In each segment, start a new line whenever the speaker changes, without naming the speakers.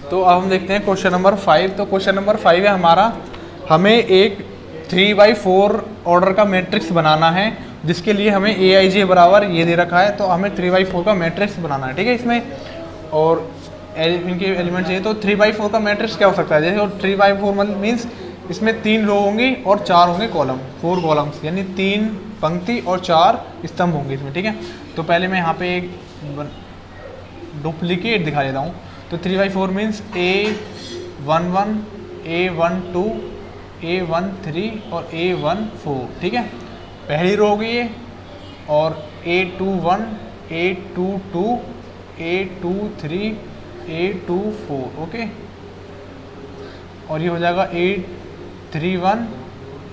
तो अब हम देखते हैं क्वेश्चन नंबर 5। तो क्वेश्चन नंबर 5 है हमारा, हमें एक 3/4 ऑर्डर का मैट्रिक्स बनाना है जिसके लिए हमें AIJ बराबर ये दे रखा है। तो हमें 3/4 का मैट्रिक्स बनाना है, ठीक है इसमें, और इनके एलिमेंट चाहिए। तो 3/4 का मैट्रिक्स क्या हो सकता है, जैसे 3/4 मतलब मीन्स इसमें 3 रो होंगी और 4 होंगे कॉलम, 4 कॉलम्स, यानी 3 पंक्ति और 4 स्तंभ होंगे इसमें, ठीक है। तो पहले मैं यहाँ पे एक डुप्लीकेट दिखा देता हूँ। तो 3/4 मीन्स A11, A12, A13 और A14, ठीक है, पहली रो होगी ये। और A21, A22, A23, A24, okay. और ये हो जाएगा A31,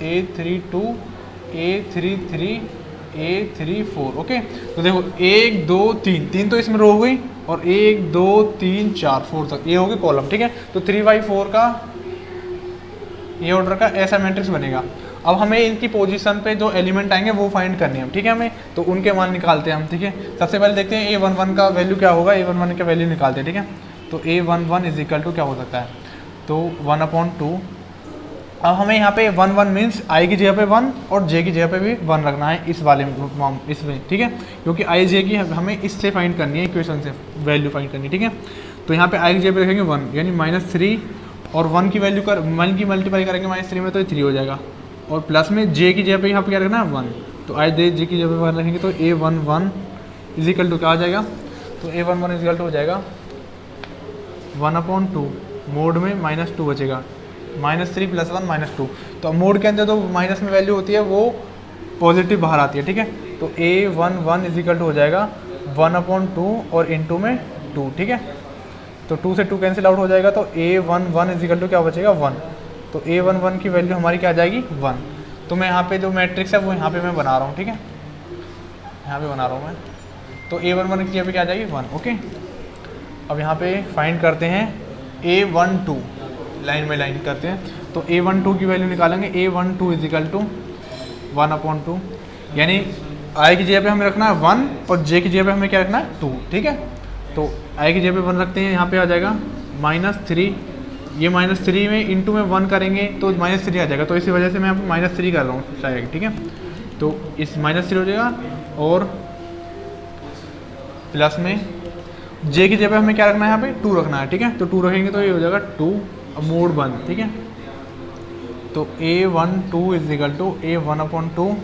A32, A33, A34, okay. तो देखो 1 2 3, 3 तो इसमें रो हो गई, और 1 2 3 4 4 तक ये हो गए कॉलम, ठीक है। तो 3/4 का ये ऑर्डर का ऐसा मैट्रिक्स बनेगा। अब हमें इनकी पोजीशन पे जो एलिमेंट आएंगे वो फाइंड करने हैं, ठीक है। हमें तो उनके मान निकालते हैं हम, ठीक है। सबसे पहले देखते हैं A11 का वैल्यू क्या होगा, A11 का वैल्यू निकालते हैं, ठीक है। तो A11 इज इक्वल टू क्या हो सकता है, तो 1/2। अब हमें यहाँ पे 1 1 मीन्स आई की जगह पे 1 और जे की जगह पे भी 1 रखना है इस वाले इसमें, ठीक है, क्योंकि आई जे की हमें इससे फाइंड करनी है, इक्वेशन से वैल्यू फाइंड करनी है, ठीक है। तो यहाँ पे आई की जगह पे रखेंगे 1, यानी -3, और 1 की वैल्यू कर 1 की मल्टीप्लाई करेंगे -3 में तो 3 हो जाएगा, और प्लस में जे की जगह पे यहाँ पे क्या रखना है 1। तो आई जे की जगह पे 1 रखेंगे तो A11 इज इक्वल टू क्या आ जाएगा, तो A11 इज इक्वल टू हो जाएगा 1/2, मोड में -2 बचेगा, -3 + 1 -2। तो मोड के अंदर तो माइनस में वैल्यू होती है वो पॉजिटिव बाहर आती है, ठीक है। तो A11 इज इक्वल टू हो जाएगा 1/2 और इंटू में 2, ठीक है। तो 2 से 2 कैंसिल आउट हो जाएगा, तो A11 इज इक्वल टू क्या बचेगा 1। तो A11 की वैल्यू हमारी क्या आ जाएगी 1। तो मैं यहाँ पे जो मैट्रिक्स है वो यहाँ पे मैं बना रहा हूँ, ठीक है, यहाँ पे बना रहा हूँ मैं। तो A11 की जगह पे क्या आ जाएगी 1, ओके। अब यहाँ पे फाइंड करते हैं A12, लाइन बाई लाइन करते हैं। तो A12 की वैल्यू निकालेंगे, A12 इज इक्वल टू 1/2, यानी आई की जगह पे हमें रखना है 1 और जे की जगह पे हमें क्या रखना है 2, ठीक है। तो आई की जगह पे 1 रखते हैं, यहाँ पे आ जाएगा -3, ये -3 में इंटू में 1 करेंगे तो -3 आ जाएगा, तो इसी वजह से मैं यहाँ पे -3 कर रहा हूँ शायद, ठीक है। तो इस -3 हो जाएगा, और प्लस में जे की जगह पे हमें क्या रखना है, यहाँ पे 2 रखना है, ठीक है। तो 2 रखेंगे तो ये हो जाएगा 2, मोड 1, ठीक है। तो A12 is equal to A1/2,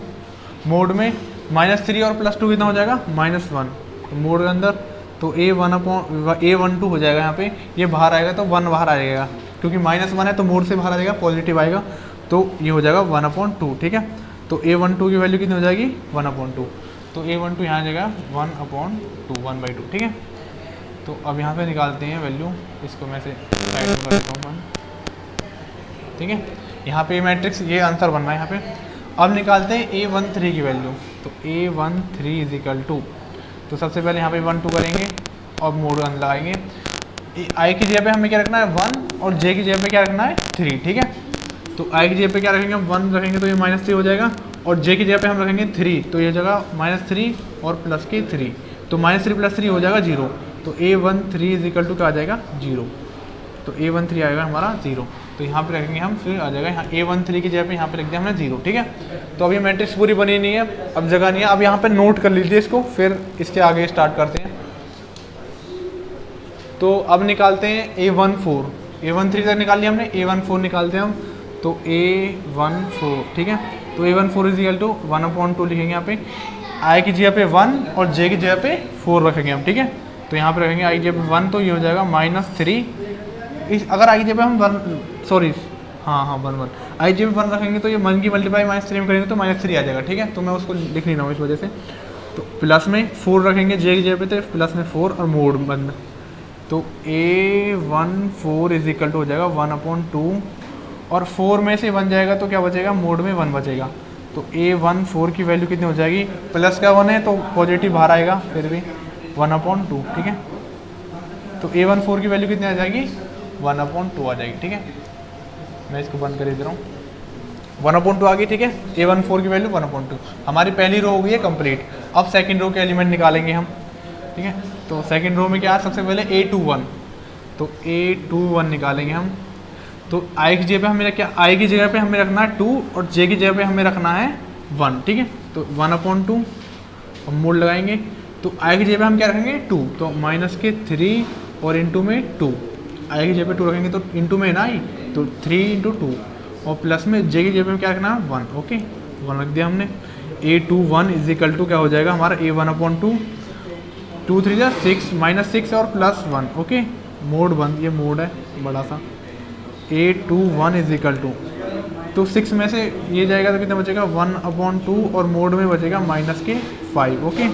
mode में -3 और +2 कितना हो जाएगा -1, तो मोड के अंदर तो A12 हो जाएगा, यहाँ पे ये बाहर आएगा तो 1 बाहर आ जाएगा, क्योंकि -1 है तो मोड से बाहर आ जाएगा, पॉजिटिव आएगा, तो ये हो जाएगा 1/2, ठीक है। तो A12 की वैल्यू कितनी हो जाएगी 1/2, तो A12 यहाँ आ जाएगा 1/2, 1/2, ठीक है। तो अब यहाँ पे निकालते हैं वैल्यू, इसको मैं से साइड में कर देता हूँ, ठीक है। यहाँ पे मैट्रिक्स ये आंसर बनना है यहाँ पे। अब निकालते हैं A13 की वैल्यू। तो A13 इज इक्वल टू, तो सबसे पहले यहाँ पे 1 2 करेंगे और मोड 1 लगाएंगे। आई की जगह पे हमें क्या रखना है 1 और जे की जगह पे क्या रखना है 3, ठीक है। तो आई की जगह पे क्या रखेंगे हम 1 रखेंगे तो ये -3 हो जाएगा, और जे की जगह पे हम रखेंगे 3 तो ये जगह -3 और प्लस के 3, तो -3 + 3 हो जाएगा 0। तो A13 इज इक्वल टू क्या आ जाएगा 0। तो A13 आएगा हमारा 0, तो यहाँ पे रखेंगे हम, फिर आ जाएगा यहाँ A13 की जगह पे यहाँ पे लिख दिया हमने 0, ठीक है। तो अब ये मैट्रिक्स पूरी बनी नहीं है, अब जगह नहीं है, अब यहाँ पे नोट कर लीजिए इसको, फिर इसके आगे स्टार्ट करते हैं। तो अब निकालते हैं A14, A13 तक निकाल लिया हमने, A14 निकालते हैं हम। तो A14, ठीक है। तो A14 इज इक्वल टू 1/2 लिखेंगे यहाँ पे, आई की जगह पे 1 और जे की जगह पे 4 रखेंगे हम, ठीक है। तो यहाँ पे रखेंगे आई की जगह पे 1, तो ये हो जाएगा -3। इस अगर आई की जगह पे हम 1 सॉरी हाँ 1 आई की जगह पे 1 रखेंगे तो ये 1 की मल्टीप्लाई -3 में करेंगे तो -3 आ जाएगा, ठीक है। तो मैं उसको लिख नहीं रहा हूँ इस वजह से। तो प्लस में 4 रखेंगे जे की जगह पे, तो प्लस में 4 और मोड 1, तो A14 इज इक्वल टू हो जाएगा 1/2, और 4 में से 1 जाएगा तो क्या बचेगा, मोड में 1 बचेगा। तो A14 की वैल्यू कितनी हो जाएगी, प्लस का 1 है तो पॉजिटिव बाहर आएगा, फिर भी 1/2, ठीक है। तो A14 की वैल्यू कितनी आ जाएगी 1/2 आ जाएगी, ठीक है। मैं इसको बंद कर दे रहा हूँ, 1/2 आ गई, ठीक है। A14 की वैल्यू 1/2, हमारी पहली रो हो गई है कंप्लीट। अब सेकंड रो के एलिमेंट निकालेंगे हम, ठीक है। तो सेकंड रो में क्या है, सबसे पहले A21, तो A21 निकालेंगे हम। तो आई की जगह पे हमें क्या, आई की जगह पे हमें रखना है 2 और जे की जगह पे हमें रखना है 1, ठीक है। तो 1/2 हम मोड लगाएंगे। तो आई की जगह पे हम क्या रखेंगे 2, तो -3 और इंटू में 2, आई की जगह पे 2 रखेंगे तो इंटू में ना आई, तो 3 × 2 और प्लस में जे की जगह पे हम क्या रखना है 1, ओके 1 रख दिया हमने। A21 = क्या हो जाएगा हमारा A1/2, 2 3 जा 6 -6 और +1, ओके मोड 1, ये मोड है बड़ा सा। A21 = तो 6 में से ये जाएगा तो कितना बचेगा 1/2 और मोड में बचेगा -5, ओके।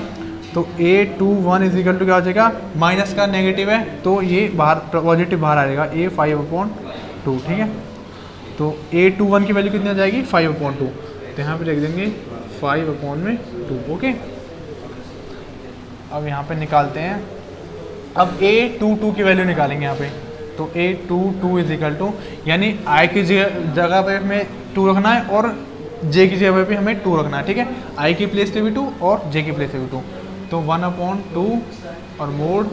तो A21 = क्या हो जाएगा, माइनस का नेगेटिव है तो ये बाहर पॉजिटिव बाहर आएगा A5/2, ठीक है। तो A21 की वैल्यू कितनी आ जाएगी 5/2, तो यहाँ पे लिख देंगे 5/2, ओके। अब यहाँ पे निकालते हैं, अब A22 की वैल्यू निकालेंगे यहाँ पे। तो A22 यानी आई की जगह पे हमें 2 रखना है और जे की जगह पे हमें 2 रखना है, ठीक है। आई की प्लेस पे भी 2 और जे की प्लेस पे भी 2, तो 1/2 और मोड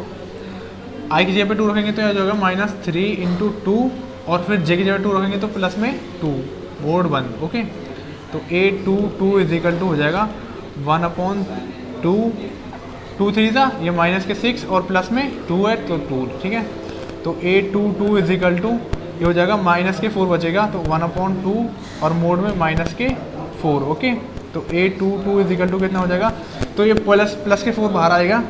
आई की जगह पे 2 रखेंगे तो यह जो होगा -3 × 2 और फिर जे की जगह 2 रखेंगे तो प्लस में 2, मोड 1, ओके। तो A22 हो जाएगा 1/2, 2 3 था ये -6 और प्लस में 2 है तो 2, ठीक है। तो A22 ये हो जाएगा -4 बचेगा, तो 1/2 और मोड में -4, ओके। तो A22 कितना हो जाएगा, तो ये प्लस के 4 बाहर आएगा,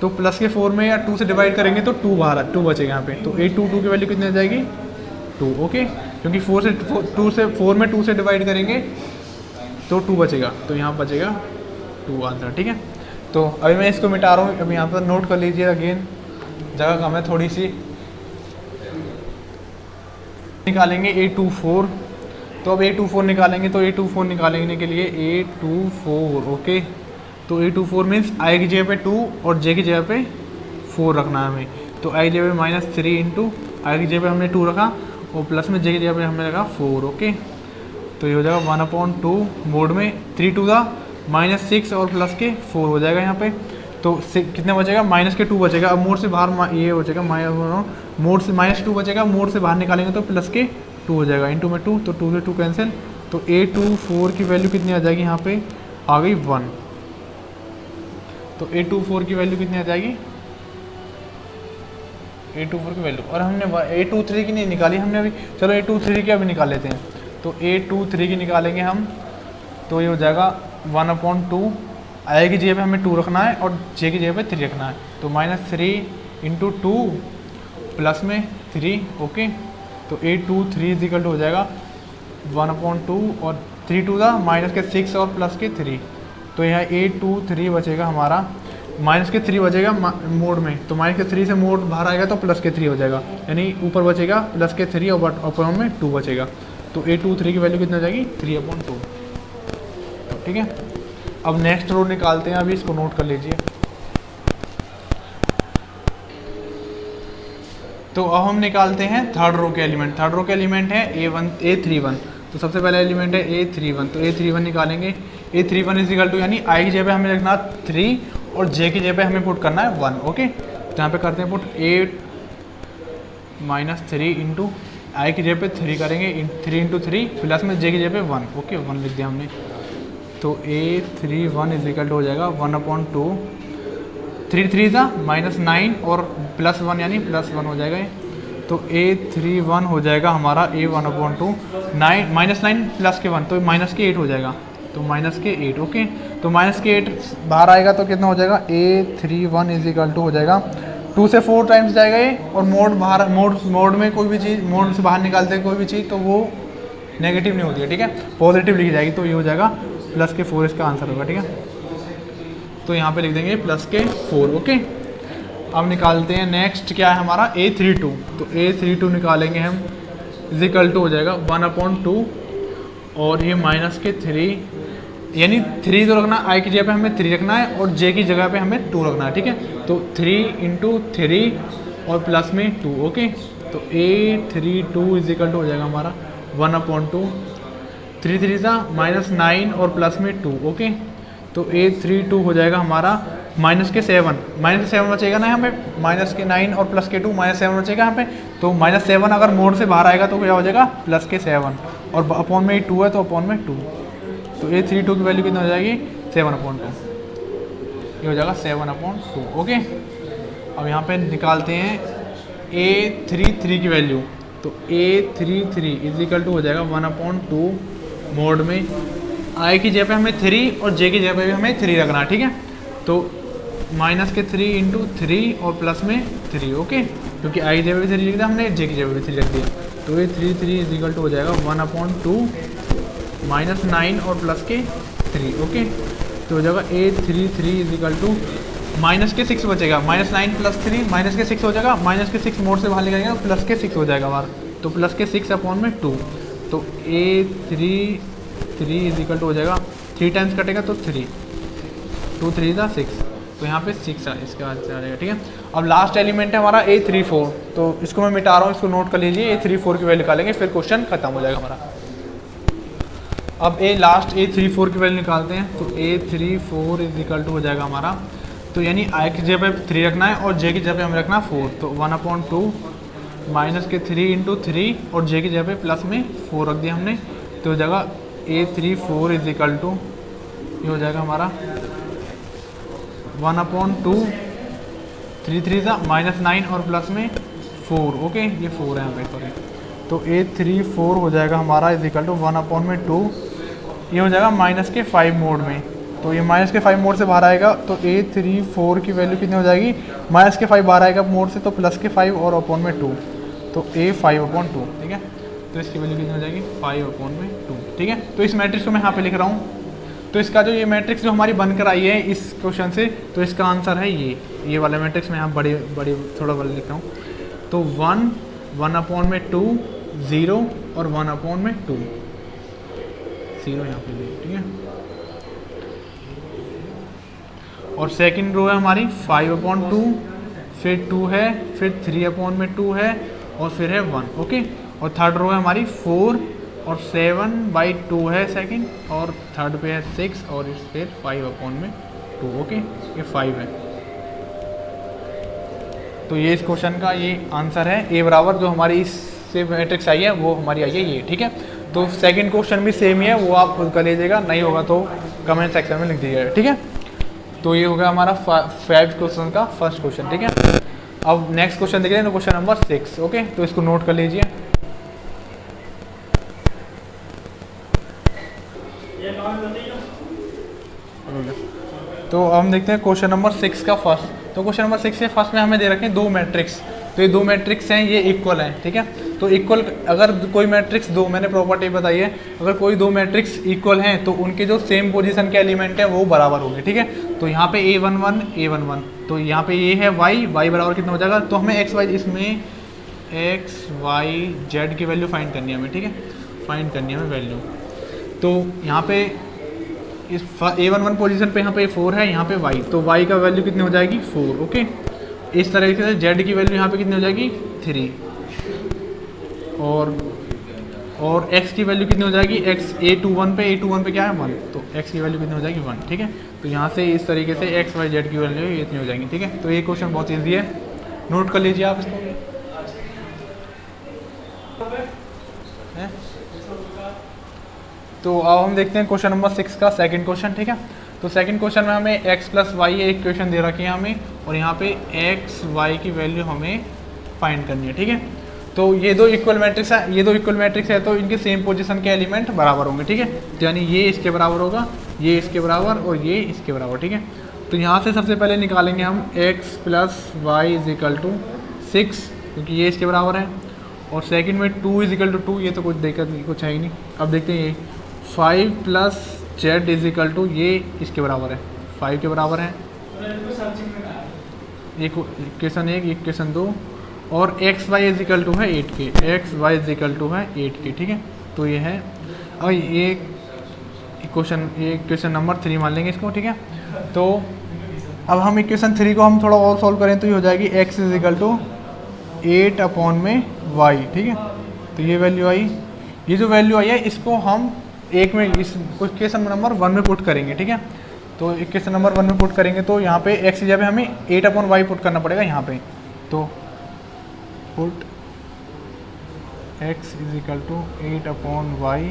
तो प्लस के 4 में या 2 से डिवाइड करेंगे तो 2 बचेगा यहाँ पे। तो A22 की वैल्यू कितनी आ जाएगी 2, ओके, क्योंकि 4 में 2 से डिवाइड करेंगे तो 2 बचेगा, तो यहाँ बचेगा 2 आंसर, ठीक है। तो अभी मैं इसको मिटा रहा हूँ, अभी यहाँ पर नोट कर लीजिए, अगेन जगह कम है थोड़ी सी। निकालेंगे A24, तो अब A24 निकालेंगे, तो A24 निकालने के लिए A24, ओके। तो A24 मीन्स आई की जगह पे 2 और जे की जगह पे 4 रखना है हमें। तो आई की जगह पे -3 × आई की जगह पे हमने 2 रखा और प्लस में जे की जगह पे हमने रखा 4, ओके। तो ये हो जाएगा 1/2 मोड में 3 2 था -6 और प्लस के 4 हो जाएगा यहाँ पे। तो कितने बचेगा -2 बचेगा। अब मोड से बाहर ये हो जाएगा मोड से -2 बचेगा, मोड से बाहर निकालेंगे तो प्लस के 2 हो जाएगा, इंटू में 2, तो 2 से 2 कैंसिल। तो A24 की वैल्यू कितनी आ जाएगी, यहाँ पे आ गई 1। तो A24 की वैल्यू कितनी आ जाएगी, A24 की वैल्यू, और हमने A23 की नहीं निकाली हमने अभी, चलो A23 की अभी निकाल लेते हैं। तो A23 की निकालेंगे हम, तो ये हो जाएगा 1/2, आई की जगह पे हमें 2 रखना है और जे की जगह पे 3 रखना है। तो -3 × 2 प्लस में 3, ओके। तो A23 हो जाएगा 1/2 और 3 2 था -6 और प्लस के 3, तो यहाँ A23 बचेगा हमारा, -3 बचेगा मोड में, तो -3 से मोड बाहर आएगा तो +3 हो जाएगा, यानी ऊपर बचेगा +3 और अपर में 2 बचेगा। तो A23 की वैल्यू कितनी हो जाएगी 3/2, ठीक है। अब नेक्स्ट रो निकालते हैं, अभी इसको नोट कर लीजिए। तो अब हम निकालते हैं थर्ड रो के एलिमेंट। थर्ड रो के एलिमेंट है A31, तो सबसे पहला एलिमेंट है A31, तो A31 निकालेंगे। A31 यानी आई की जगह पे हमें रखना 3 और जे की जगह पे हमें पुट करना है 1, ओके। तो यहाँ पे करते हैं पुट 8 -3 × आई की जगह पे 3 करेंगे, 3 × 3 प्लस में जे की जगह पे 1, ओके 1 लिख दिया हमने। तो A31 हो जाएगा 1/2, 3 3 था -9 और +1 यानी +1 हो जाएगा ये। तो A31 हो जाएगा हमारा A1/2, 9 प्लस के 1 तो -8 हो जाएगा, तो -8, ओके। तो -8 बाहर आएगा तो कितना हो जाएगा A31 हो जाएगा 2 से 4 टाइम्स जाएगा ये, और मोड में कोई भी चीज़ मोड से बाहर निकालते हैं कोई भी चीज़ तो वो नेगेटिव नहीं होती है, ठीक है, पॉजिटिव लिखी जाएगी। तो ये हो जाएगा +4 इसका आंसर होगा, ठीक है। तो यहाँ पे लिख देंगे +4, ओके। अब निकालते हैं नेक्स्ट क्या है हमारा A32, तो A32 निकालेंगे हम, हो जाएगा 1/2 और ये -3, यानी 3 तो रखना, आई की जगह पे हमें 3 रखना है और जे की जगह पे हमें 2 रखना है, ठीक है। तो 3 × 3 और प्लस में 2, ओके। तो A32 हो जाएगा हमारा 1/2, 3 3 था -9 और प्लस में 2, ओके। तो A32 हो जाएगा हमारा माइनस के 7 बचेगा ना यहाँ पे, माइनस के 9 और प्लस के 2, -7 बचेगा यहाँ पे। तो -7 अगर मोड से बाहर आएगा तो क्या हो जाएगा, प्लस के 7, और अपॉन में 2 है तो अपॉन में 2, तो A32 की वैल्यू कितनी हो जाएगी, 7/2, ये हो जाएगा 7/2। ओके, अब यहाँ पे निकालते हैं A33 की वैल्यू। तो A33 इजिकल टू हो जाएगा 1/2 मोड में, I की जगह पे हमें 3 और J की जगह पे भी हमें 3 रखना है, ठीक है। तो माइनस के 3 × 3 और प्लस में 3, ओके, क्योंकि I की जगह पे 3 लिख दिया हमने, J की जगह पे 3 रख दिया। तो A33 इजिकल टू हो जाएगा 1/2 -9 और प्लस के 3, ओके। तो हो जाएगा A33 इजिकल टू माइनस के 6 बचेगा, -9 + 3 माइनस के 6 हो जाएगा, माइनस के 6 मोड से बाहर निकलेगा प्लस के 6 हो जाएगा हमारा, तो प्लस के 6/2। तो A33 इजिकल टू हो जाएगा 3 टाइम्स कटेगा तो 3, 2 3 = 6, तो यहाँ पे 6 इसके बाद से आ जाएगा, ठीक है। अब लास्ट एलिमेंट है हमारा A34, तो इसको मैं मिटा रहा हूँ, इसको नोट कर लीजिए। A34 की वैल्यू निकालेंगे, फिर क्वेश्चन खत्म हो जाएगा हमारा। अब लास्ट A34 की वैल्यू निकालते हैं। तो A34 इजिकल टू हो जाएगा हमारा, तो यानी I की जगह पे 3 रखना है और J की जगह पे हमें रखना 4, तो 1/2 माइनस के 3 × 3 और J की जगह पे प्लस में 4 रख दिया हमने, तो हो जाएगा A34 इजिकल टू, ये हो जाएगा हमारा 1/2 3 3 -9 और प्लस में 4, ओके, ये 4 है यहाँ पे, सॉरी। तो A34 हो जाएगा हमारा इजिकल टू 1/2, ये हो जाएगा माइनस के 5 मोड में, तो ये माइनस के 5 मोड से बाहर आएगा, तो A34 की वैल्यू कितनी हो जाएगी, माइनस के 5 बाहर आएगा मोड से, तो प्लस के 5 और अपॉन में 2, तो A5/2, ठीक है। तो इसकी वैल्यू कितनी हो जाएगी, 5/2, ठीक है। तो इस मैट्रिक्स को मैं यहाँ पे लिख रहा हूँ। तो इसका जो ये मैट्रिक्स जो हमारी बनकर आई है इस क्वेश्चन से, तो इसका आंसर है ये वाला मैट्रिक्स। मैं यहाँ बड़ी थोड़ा बड़ा लिख रहा हूँ। तो 1, 1/2, 0 और 1/2, 0 यहाँ पे, ठीक है। और सेकंड रो है हमारी 5/2, फिर 2 है, फिर 3/2 है, और फिर है 1, ओके। और थर्ड रो है हमारी 4 और 7/2 है सेकंड, और थर्ड पे है 6 और इस फिर 5/2, ओके, ये 5 है। तो ये इस क्वेश्चन का ये आंसर है। A बराबर जो हमारी इससे मैट्रिक्स आई है वो हमारी आई है ये, ठीक है। तो सेकंड क्वेश्चन भी सेम ही है, वो आप खुद कर लीजिएगा, नहीं होगा तो कमेंट सेक्शन में लिख दीजिएगा, ठीक है। तो ये हो गया हमारा 5 क्वेश्चन का फर्स्ट क्वेश्चन, ठीक है। अब नेक्स्ट क्वेश्चन देखिए, क्वेश्चन नंबर 6, ओके। तो इसको नोट कर लीजिए। तो हम देखते हैं क्वेश्चन नंबर 6 का फर्स्ट। तो क्वेश्चन नंबर 6 के फर्स्ट में हमें दे रखे हैं 2 मैट्रिक्स। तो ये 2 मैट्रिक्स हैं, ये इक्वल हैं, ठीक है। तो इक्वल, अगर कोई मैट्रिक्स 2, मैंने प्रॉपर्टी बताई है, अगर कोई 2 मैट्रिक्स इक्वल हैं तो उनके जो सेम पोजीशन के एलिमेंट हैं वो बराबर होंगे, ठीक है। तो यहाँ पे A11 A11, तो यहाँ पे ये है y बराबर कितना हो जाएगा, तो हमें x y इसमें x y z की वैल्यू फाइंड करनी है हमें, ठीक है, फाइंड करनी है हमें वैल्यू। तो यहाँ पे इस A11 पोजीशन पे यहाँ पे 4 है, यहाँ पे y, तो y का वैल्यू कितनी हो जाएगी 4, ओके। इस तरीके से z की वैल्यू यहाँ पे कितनी हो जाएगी 3, और x की वैल्यू कितनी हो जाएगी, x A21 पे क्या है 1, तो x की वैल्यू कितनी हो जाएगी 1, ठीक है। तो यहाँ से इस तरीके से x y z की वैल्यू इतनी हो जाएगी, ठीक है। तो ये क्वेश्चन बहुत ईजी है, नोट कर लीजिए आप इसको। तो अब हम देखते हैं क्वेश्चन नंबर 6 का सेकंड क्वेश्चन, ठीक है। तो सेकंड क्वेश्चन में हमें x + y एक क्वेश्चन दे रखी है हमें, और यहाँ पे x y की वैल्यू हमें फाइंड करनी है, ठीक है। तो ये 2 इक्वल मैट्रिक्स है, ये 2 इक्वल मैट्रिक्स है, तो इनके सेम पोजीशन के एलिमेंट बराबर होंगे, ठीक है। तो यानी ये इसके बराबर होगा, ये इसके बराबर, और ये इसके बराबर, ठीक है। तो यहाँ से सबसे पहले निकालेंगे हम x + y = 6, क्योंकि ये इसके बराबर है, और सेकंड में 2 = 2, ये तो कुछ दिक्कत नहीं, कुछ है ही नहीं। अब देखते हैं ये 5 + z = ये इसके बराबर है, 5 के बराबर है, एक इक्वेशन 1, इक्वेशन 2, और x y = है 8 के, x y = है 8 के, ठीक है। तो ये है, और ये इक्वेशन नंबर 3 मान लेंगे इसको, ठीक है। तो अब हम इक्वेशन 3 को हम थोड़ा और सॉल्व करें तो ये हो जाएगी x = 8/y, ठीक है। तो ये वैल्यू आई, ये जो वैल्यू आई है इसको हम एक में इस क्वेश्चन नंबर 1 में पुट करेंगे, ठीक है। तो इक्वेशन नंबर 1 में पुट करेंगे तो यहाँ पे x की जगह हमें 8/y पुट करना पड़ेगा यहाँ पे। तो put x is equal to 8/y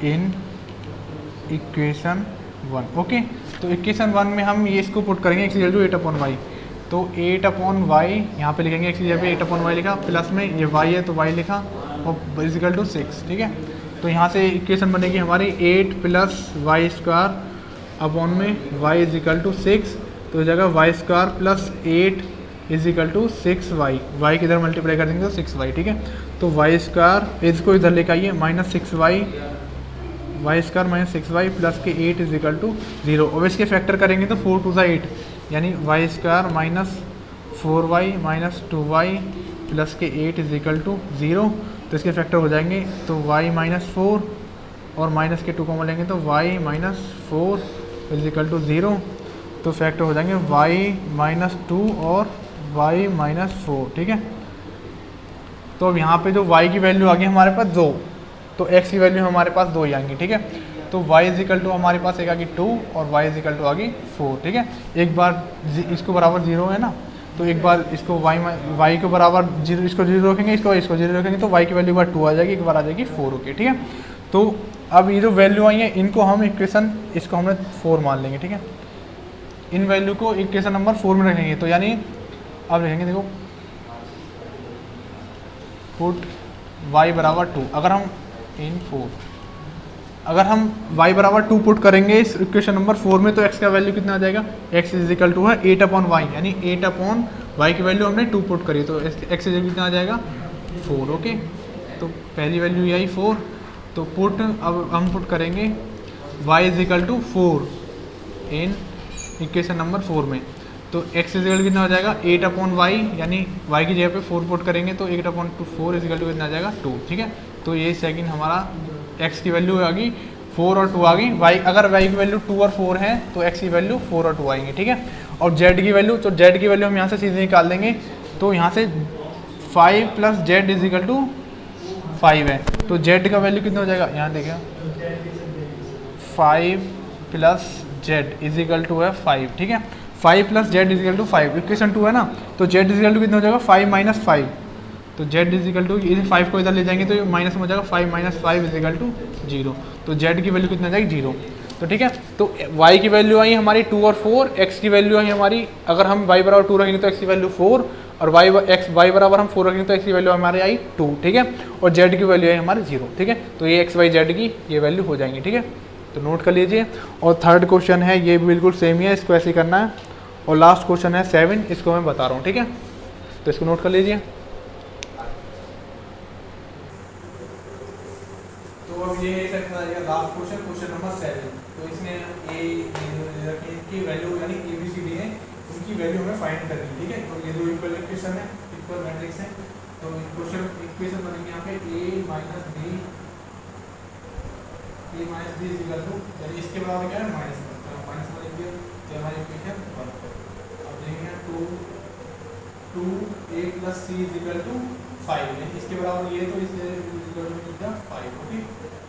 in equation 1। Okay, तो इक्वेशन 1 में हम ये इसको पुट करेंगे x is equal to 8/y। तो 8/y यहाँ पे लिखेंगे, x की जगह 8/y लिखा, प्लस में ये y है तो y लिखा, और इज इक्वल टू 6। ठीक है, तो यहाँ से इक्वेशन बनेगी हमारी 8 + y² अपॉन में y इज इक्वल टू 6। तो इस जगह y² + 8 is equal to 6y, y की इधर मल्टीप्लाई कर देंगे तो 6y। ठीक है, तो y² इसको इधर लेकर आइए, -6y, y² - 6y प्लस के 8 इज इक्वल टू 0। अब इसके फैक्टर करेंगे तो 4 × 8 यानी y² - 4y - 2y प्लस के 8 इज इक्वल टू 0। तो इसके फैक्टर हो जाएंगे, तो y - 4 और माइनस के 2 को लेंगे तो y - 4 इज इक्वल टू 0। तो फैक्टर हो जाएंगे y - 2 और y - 4। ठीक है, तो अब यहाँ पे जो y की वैल्यू आ गई हमारे पास 2, तो x की वैल्यू हमारे पास 2 ही आएंगी। ठीक है, तो y इज इक्वल टू हमारे पास एक आ गई 2 और y इज इक्वल टू आ गई 4। ठीक है, एक बार इसको बराबर 0 है ना, तो एक बार इसको y को बराबर 0, इसको 0 रखेंगे, इसको 0 रखेंगे, तो y की वैल्यू एक बार 2 आ जाएगी, एक बार आ जाएगी 4। ओके, ठीक है, तो अब ये जो वैल्यू आई है इनको हम इक्वेशन, इसको हमने 4 मान लेंगे। ठीक है, इन वैल्यू को इक्वेशन नंबर 4 में रखेंगे, तो यानी अब लिखेंगे, देखो पुट y = 2। अगर हम इन 4 अगर हम y = 2 पुट करेंगे इस इक्वेशन नंबर 4 में, तो x का वैल्यू कितना आ जाएगा, x इज इक्वल टू है 8/y, यानी 8/y की वैल्यू हमने 2 पुट करी, तो x इज कितना आ जाएगा 4। ओके, तो पहली वैल्यू ये आई 4। तो पुट, अब हम पुट करेंगे y is equal to 4 in equation number 4 में, तो x इज इक्वल कितना हो जाएगा 8/y, यानी y की जगह पे 4 पुट करेंगे तो 8/4 इज इक्वल टू कितना आ जाएगा 2। ठीक है, तो ये सेकंड हमारा x की वैल्यू आ गई 4 और 2 आ गई। y, अगर y की वैल्यू 2 और 4 है तो x की वैल्यू 4 और 2 आएंगे। ठीक है, और z की वैल्यू, तो z की वैल्यू हम यहाँ से सीधे निकाल देंगे, तो यहाँ से 5 + z इज इक्वल टू 5 है, तो z का वैल्यू कितना हो जाएगा, यहाँ देखिए 5 + z इज इक्वल टू है 5। ठीक है, 5 + z is equal to 5, equation 2 है ना, तो z इज इक्वल टू कितना हो जाएगा 5 - 5, तो z इज इक्वल टू, इसे 5 को इधर ले जाएंगे तो ये माइनस में हो जाएगा 5 - 5 इज इक्वल टू 0। तो z की वैल्यू कितना जाएगी 0। तो ठीक है, तो y की वैल्यू आई हमारी 2 और 4, x की वैल्यू आई हमारी, अगर हम y = 2 रखेंगे तो x की वैल्यू 4, और y = हम 4 रखेंगे तो x की वैल्यू हमारी आई 2। ठीक है, और z की वैल्यू आई हमारी 0। ठीक है, तो ये x y z की ये वैल्यू हो जाएंगी। ठीक है, तो नोट कर लीजिए। और थर्ड क्वेश्चन है, ये बिल्कुल सेम ही है, इसको ऐसे ही करना है। और लास्ट क्वेश्चन है 7, इसको मैं बता रहा हूँ। ठीक है, तो इसको नोट कर लीजिए। तो अब ये लास्ट क्वेश्चन, क्वेश्चन नंबर 7। तो इसमें की वैल्यू यानी ABCD है, उनकी वैल्यू हमें फाइंड करनी है। ठीक है, तो ये दो इक्वल इक्वेशन है, इक्वल मैट्रिक्स है, तो इक्वेशन बनेंगे यहाँ पे A - B is equal to, यानी इसके बराबर क्या है माइनस, तो माइनस में लिख दिया, तो हमारी इक्वेशन 1। अब देखेंगे 2a + c is equal to 5, यानी इसके बराबर ये, तो इसलिए इक्वल टू कितना 5। ओके,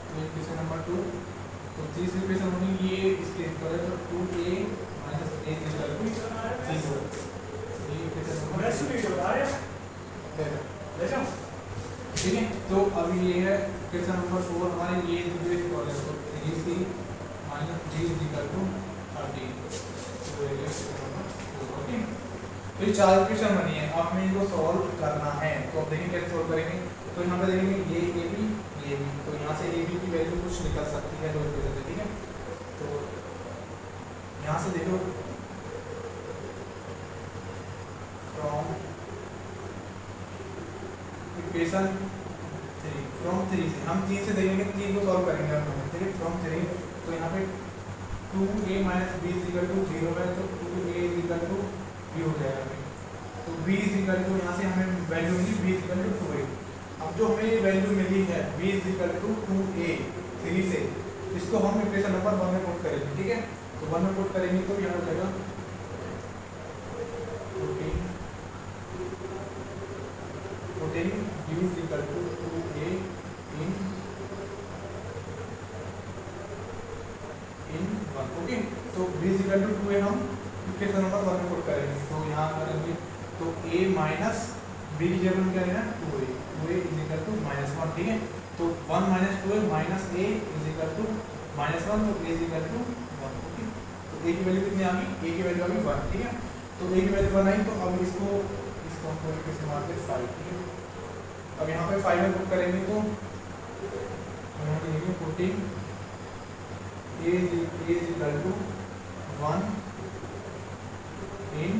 तो इक्वेशन नंबर 2, तो तीसरी इक्वेशन होगी ये इसके इक्वल है, तो 2a - a is equal to 0। ये इक्वेशन नंबर ठीक है, तो अभी ये है इक्वेशन नंबर 4 हमारे, ये इक्वल है तो 3c - d is equal to 13। तो ये इक्वेशन नंबर 4। ओके, तो ये 4 इक्वेशन बनी है, अब हमें इनको सॉल्व करना है। तो अब देखेंगे कैसे सॉल्व करेंगे। तो यहाँ पे देखेंगे ये AB, ये B, तो यहाँ से AB की वैल्यू कुछ निकल सकती है दो इक्वेशन से। ठीक है, तो यहाँ से देखो फ्रॉम इक्वेशन 3, फ्रॉम 3 से हम 3 से देखेंगे, 3 को सॉल्व करेंगे हम लोग। ठीक है, फ्रॉम 3, तो यहाँ पे 2a - b is equal to 0 है, तो 2a is equal to b हो जाएगा। तो b इज इक्वल टू, यहाँ से हमें वैल्यू मिली b is equal to 2a। अब जो हमें वैल्यू मिली है b is equal to 2a 3 से, इसको हम इक्वेशन नंबर 1 में पुट करेंगे। ठीक है, तो 1 में पुट करेंगे तो यहाँ हो जाएगा 14 b is equal to 2a in 1। Okay, तो b इज इक्वल टू 2 है, हम इक्वेशन नंबर 1 में पुट करेंगे, तो यहाँ करेंगे तो a माइनस b की जगह हम क्या लेना 2a, 2a is equal to -1, ठीक है। तो 1 minus 2a minus a is equal to -1, तो a is equal to 1, okay. तो a की वैल्यू कितनी आ गई, a की वैल्यू आ गई 1, ठीक है। तो a की वैल्यू 1 आई, तो अब इसको हम इक्वेशन मार के 5, ठीक है। अब यहाँ पे 5 में पुट करेंगे तो यहाँ लिखेंगे putting a is equal to 1 in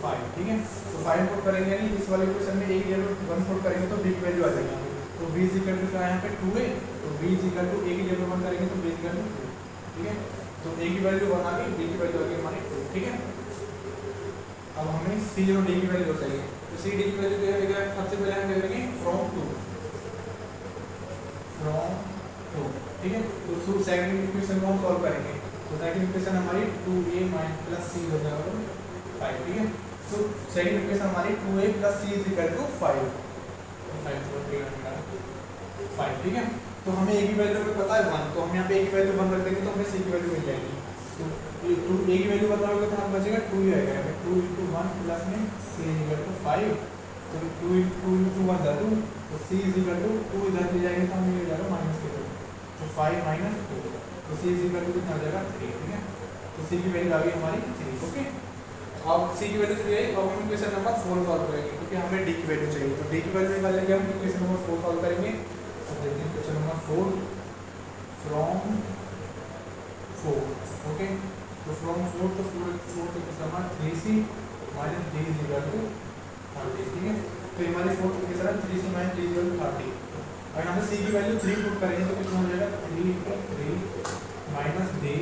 5, ठीक है। तो 5 पुट करेंगे, यानी इस वाले इक्वेशन में a की जगह 1 पुट करेंगे तो b की वैल्यू आ जाएगी। तो b इज इक्वल टू क्या है यहाँ पे 2a, तो b is equal to a की जगह 1 करेंगे तो b इज इक्वल टू 2, ठीक है। तो a की वैल्यू 1 आ गई, b की वैल्यू आ गई हमारी 2, ठीक है। अब हमें c0 d की वैल्यू चाहिए, तो c d की वैल्यू क्या है, सबसे पहले हम देखेंगे फ्रॉम 2, ठीक है। तो सेकंड इक्वेशन को हम सॉल्व करेंगे, तो सेकंड इक्वेशन हमारी 2a प्लस c हो जाएगा 5, ठीक है। तो सेकंड इक्वेशन हमारी 2a plus c is equal to 5, 5, ठीक है। तो हमें a की वैल्यू में पता है 1, तो हम यहाँ पे a की वैल्यू 1 रख देंगे तो हमें c की वैल्यू मिल जाएगी। तो a की वैल्यू 1 रखोगे तो हम बचेगा 2 ही आएगा, 2 × 1 प्लस में c इज इक्वल टू 5, तो 2 × 1 2, तो c इज इक्वल टू 2 इधर ले जाएंगे तो हमें ये हो जाएगा माइनस के 2, तो 5 माइनस 2, तो c इज इक्वल टू कितना आ जाएगा 3, ठीक है। तो c की वैल्यू आ गई हमारी 3, ओके। अब c की वैल्यू 3 आई, अब हम इक्वेशन नंबर 4 सॉल्व करेंगे, क्योंकि हमें d की वैल्यू चाहिए, तो d की वैल्यू निकाल लेंगे हम, इक्वेशन नंबर 4 सॉल्व करेंगे। तो देखते हैं क्वेश्चन नंबर 4 फ्रॉम 4, ओके। तो फ्रॉम 4 तो 4 तो कितना हमारा 3c minus d is equal to 30, ठीक है। तो हमारी 4 तो कितना 3c minus d is equal to 30। और यहाँ पे c की वैल्यू 3 पुट करेंगे तो कितना हो जाएगा 3 × 3 minus d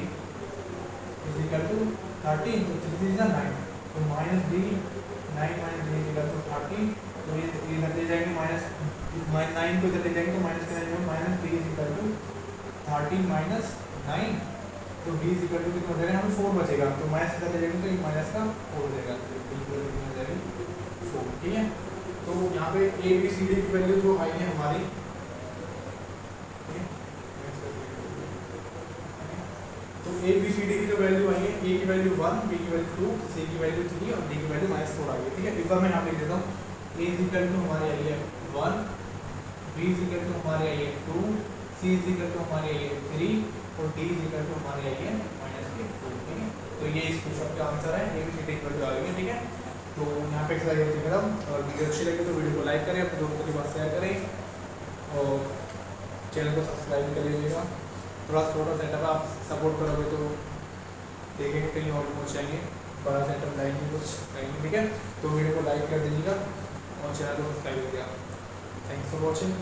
is equal to 30, तो 3 इज 9, तो minus d 9 minus d is equal to 30, तो ये इधर ले जाएंगे माइनस 9 को इधर ले जाएंगे तो माइनस के जाएंगे minus d is equal to 30 minus 9, तो d इज इक्वल टू कितना हो जाएगा, हमें 4 बचेगा, तो माइनस इधर ले जाएंगे तो ये माइनस का 4 हो जाएगा, तो d इक्वल टू कितना हो जाएगी 4, ठीक है। तो यहाँ पे a b c d की वैल्यू जो आई है हमारी, तो a b c d की जो वैल्यू आई है, a की वैल्यू 1, b की वैल्यू 2, c की वैल्यू 3 और d की वैल्यू -4 आ गई, ठीक है। एक बार मैं यहाँ लिख देता हूँ, a इज इक्वल टू हमारी आई है 1, b इज इक्वल टू हमारी आई है 2, c इज इक्वल टू हमारी आई है 3 और d इज इक्वल टू हमारी आई है -4, ठीक है। तो ये इस क्वेश्चन का आंसर है, a b c d की वैल्यू आ गई है, ठीक है। तो यहाँ पे एक्सरसाइज होती है, और वीडियो अच्छी लगे तो वीडियो को लाइक करें, अपने दोस्तों के पास शेयर करें और चैनल को सब्सक्राइब कर लीजिएगा। थोड़ा छोटा सेटअप आप सपोर्ट करोगे तो देखेंगे कहीं और पहुँचाएंगे, बड़ा सेटअप लाएंगे कुछ करेंगे, ठीक है। तो वीडियो को लाइक कर दीजिएगा और चैनल को सब्सक्राइब करिएगा। Thanks for watching.